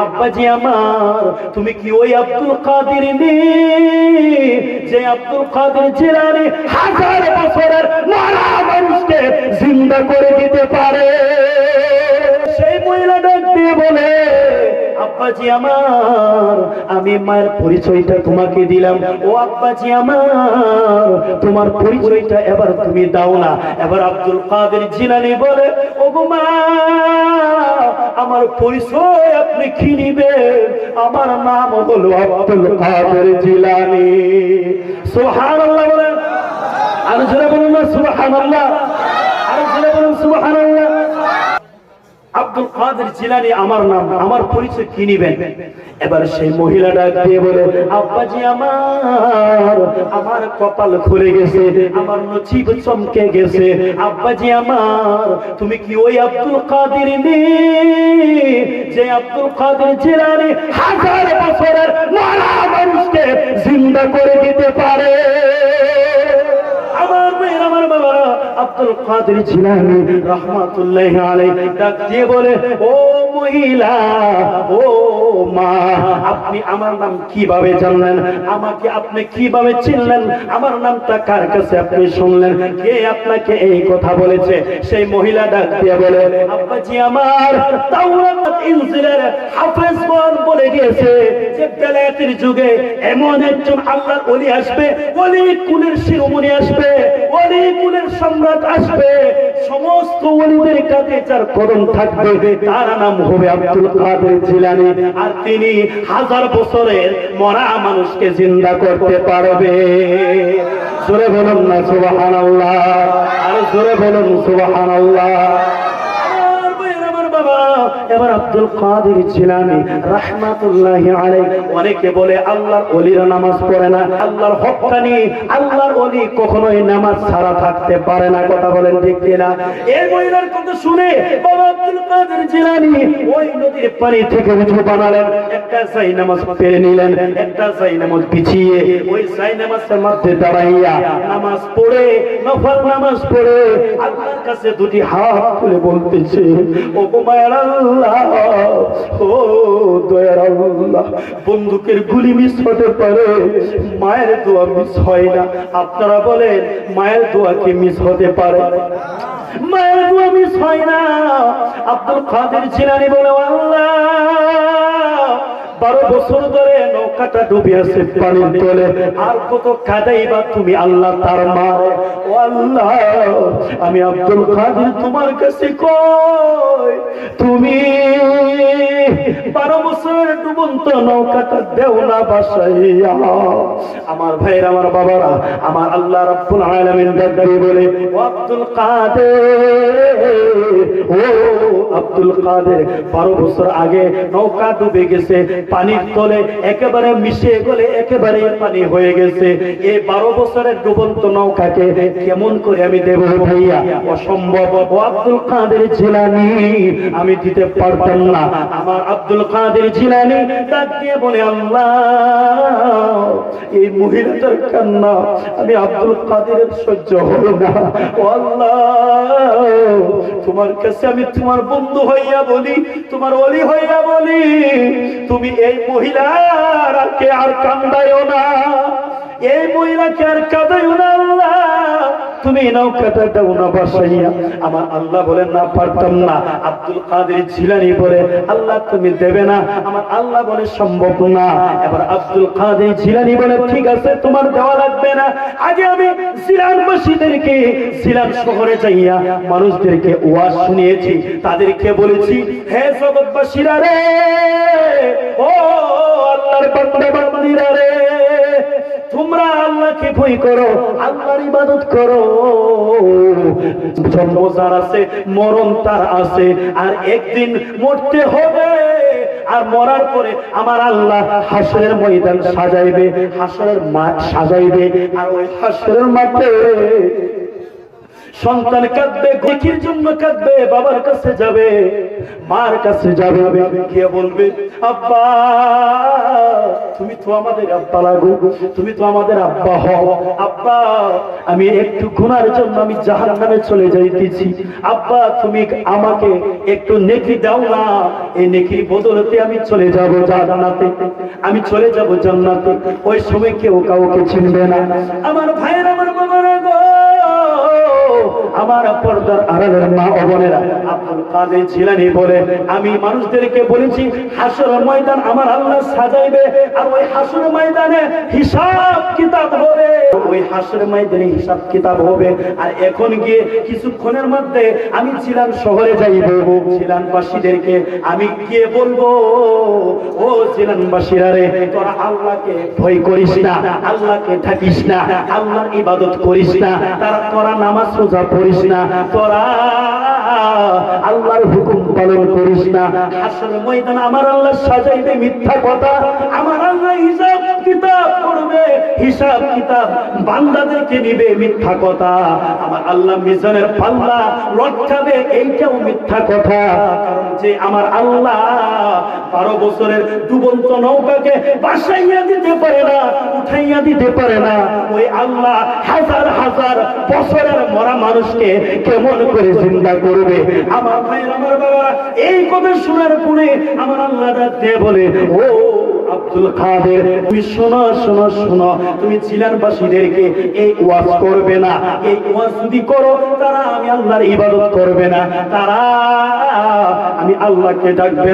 আব্বাজি আমার, তুমি কি ওই আব্দুল কাদের নে যে আব্দুল কাদের জিলানী হাজার বছরের মরা মানুষকে জিন্দা করে দিতে পারে? সেই মহিলা ডাক দিয়ে বলে, আব্বাজি আমার, আমি মায়ের পরিচয়টা তোমাকে দিলাম, ও আব্বাজি আমার, তোমার পরিচয়টা এবার তুমি দাও না। এবার আব্দুল কাদের জিলানী বলে, ও গো মা, আমার পরিচয় আপনি কি নিবেন? আমার নাম হলো আব্দুল কাদের জিলানী। সুবহানাল্লাহ বলেন, আর জোরে বলুন না সুবহানাল্লাহ, আর জোরে বলুন সুবহানাল্লাহ। আব্দুল কাদের জিলানী আমার নাম, আমার পরিচয় কি নিবেন? এবার সেই মহিলা ডাক দিয়ে বলে, আব্বাজি আমার, আমার কপাল খুলে গেছে, আমার নসিব চমকে গেছে। আব্বাজি আমার, তুমি কি ওই আব্দুল কাদের নে যে আব্দুল কাদের জিলানী হাজার বছরের মরা মানুষকে জিন্দা করে দিতে পারে? আমার মেয়ের, আমার বাবারা, আব্দুল কাদের জিলানী রাহমাতুল্লাহি আলাইহি ডাক দিয়ে বলে, ও মহিলা, ও মা, আপনি আমার নাম কিভাবে জানলেন? আমাকে আপনি কিভাবে চিনলেন? আমার নামটা কার কাছে আপনি শুনলেন? কে আপনাকে এই কথা বলেছে? সেই মহিলা ডাক দিয়ে বলে, আব্বাজি আমার, তাওরাত ইনজিলের হাফেজগণ বলে গিয়েছে যে বেলায়েতের যুগে এমন একজন আল্লাহর ওলি আসবে, ওলি কুলের শিরোমণি আসবে, ওলি কুলের সম্রাট আসবে, সমস্ত ওলিদের কাছে যার কদম থাকবে তার নাম হবে আব্দুল কাদের জিলানী, আর তিনি হাজার বছরের মরা মানুষকে জিন্দা করতে পারবে। জোরে বলুন না সুবহানাল্লাহ, আর জোরে বলুন সুবহানাল্লাহ। এবার আব্দুল কাদের জিলানী রাহমাতুল্লাহি আলাইহি, অনেকে বলে আল্লাহর ওলিরা নামাজ পড়ে না, আল্লাহর হক্কানি আল্লাহর ওলি কখনোই নামাজ ছাড়া থাকতে পারে না। কথা বলেন ঠিক কিনা? এই মহিলার কথা শুনে বাবা আব্দুল কাদের জিলানী ওই নদীর পানি থেকে উজু বানালেন, একটা সাই নামাজ পড়ে নিলেন, একটা সাই নামাজ বিছিয়ে ওই সাই নামাজের মধ্যে দাঁড়াইয়া নামাজ পড়ে, নফল নামাজ পড়ে আল্লাহর কাছে দুটি হাত তুলে বলতেছে, ও মায়ের আল্লাহ, ও দয়ার আল্লাহ, বন্দুকের গুলি মিস হতে পারে, মায়ের দোয়া মিস হয় না। আপনারা বলেন মায়ের দোয়া কি মিস হতে পারে? মায়ের দোয়া মিস হয় না। আব্দুল কাদের জিলানী বলে, আল্লাহ, 12 বছর ধরে নৌকাটা ডুবে আছে পানির তলে, আর কত কাঁদাইবা তুমি আল্লাহ তার মারে? ও আল্লাহ, আমি আব্দুল কাদের তোমার কাছে কই, তুমি 12 বছরের ডুবন্ত নৌকাটা দেও না বাসাইয়া। আমার ভাইয়ের, আমার বাবারা, আমার আল্লাহ রাব্বুল আলামিন ডাকতে বলে, ও আব্দুল কাদের, ও আব্দুল কাদের, 12 বছর আগে নৌকা ডুবে গেছে, পানির তলে একেবারে মিশে গেলে একেবারে পানি হয়ে গেছে। এই 12 বছরের ডুবন্ত নৌকাকে কেমন করে আমি দেব ভাইয়া? অসম্ভব। ও আব্দুল কাদের জিলানী, আমি দিতে পারতাম না। আমার আব্দুল কাদের জিলানী ডাক দিয়ে বলে, আল্লাহ, এই মহিলাটার কান্না আমি আব্দুল কাদের সহ্য হবে না। ও আল্লাহ, তোমার কাছে আমি তোমার বন্ধু হইয়া বলি, তোমার ওলি হইয়া বলি, তুমি এই মহিলাকে আর কান্দায়ও না, এই মহিলাকে আর কাঁদায়ও না। আল্লাহ, তুমি নৌকাটা দাও না বাসাইয়া। আমার আল্লাহ বলেন, না, পারতাম না। আব্দুল কাদের জিলানী বলে, আল্লাহ তুমি দেবে না? আমার আল্লাহ বলে, সম্ভব না। এবার আব্দুল কাদের জিলানী বলে, ঠিক আছে, তোমার দেওয়া লাগবে না। আগে আমি জিলানবাসীদেরকে, জিলান শহরে যাইয়া মানুষদেরকে ওয়াজ শুনিয়েছি, তাদেরকে বলেছি, হে জগৎবাসীরা রে, ও আল্লাহর বান্দা বান্দীরা রে, তোমরা আল্লাহকে ভয় করো, আল্লাহর ইবাদত করো। জন্ম যার আছে, মরণ তার আছে, আর একদিন মরতে হবে। আর মরার পরে আমার আল্লাহ হাসরের ময়দান সাজাইবে, হাসরের মাঠ সাজাইবে, আর ওই হাসরের মাঠে সন্তান কাঁদবে, নেকির জন্য কাঁদবে, বাবার কাছে যাবে, মার কাছে যাবে, কে বলবে আব্বা তুমি তো আমাদের আব্বা লাগো, তুমি তো আমাদের আব্বা হও, আব্বা আমি একটু গুনার জন্য আমি জাহান্নামে চলে যাইতেছি, আব্বা তুমি আমাকে একটু নেকি দাও না, এই নেকির বদলতে আমি চলে যাব জান্নাতে, আমি চলে যাব জান্নাতে। ওই সময় কেউ কাউকে চিনবে না। আমার ভাইয়ের, আমার বাবারা গো, আমার পর্দার আড়ালের মা ও বোনেরা, আব্দুল কাদের জিলানী বলে আমি মানুষদেরকে বলেছি হাসর ময়দান আমার আল্লাহ সাজাইবে, আর ওই হাসর ময়দানে হিসাব কিতাব হবে, ওই হাসর ময়দানে হিসাব কিতাব হবে। আর এখন গিয়ে কিছুক্ষণের মধ্যে আমি জিলান শহরে যাইব, জিলানবাসীদেরকে আমি গিয়ে বলবো ও জিলানবাসীরা রে, তোরা আল্লাহকে ভয় করিস না, আল্লাহকে ঠাকিস না, আল্লাহর ইবাদত করিস না, তোরা নামাজ রোজা পড়িস না, তোরা আল্লাহর হুকুম পালন করিস না। হাসর ময়দান আমার আল্লাহ সাজাইবে মিথ্যা কথা, আমার আল্লাহ হিসাব কিতাব করবে, হিসাব কিতাব বান্দাদেরকে নিবে মিথ্যা কথা, আমার আল্লাহ মিজানের পাল্লা লটকাবে, এইটাও মিথ্যা কথা। কারণ যে আমার আল্লাহ 12 বছরের ডুবন্ত নৌকাকে বাসাইয়া দিতে পারে না, উঠাইয়া দিতে পারে না, ওই আল্লাহ হাজার হাজার বছরের মরা মানুষকে কেমন করে জিন্দা করবে? আমার ভাইয়ের, আমার বাবা, এই কথা শোনার পরে আমার আল্লাহ দিয়ে বলে ও আব্দুল কাদের তুমি শোনো শোনো শোনো, তুমি জিলানবাসীদেরকে এই ওয়াজ করবে না, এই ওয়াজ যদি করো তারা আমি আল্লাহর ইবাদত করবে না, তারা আমি আল্লাহকে ডাকবে।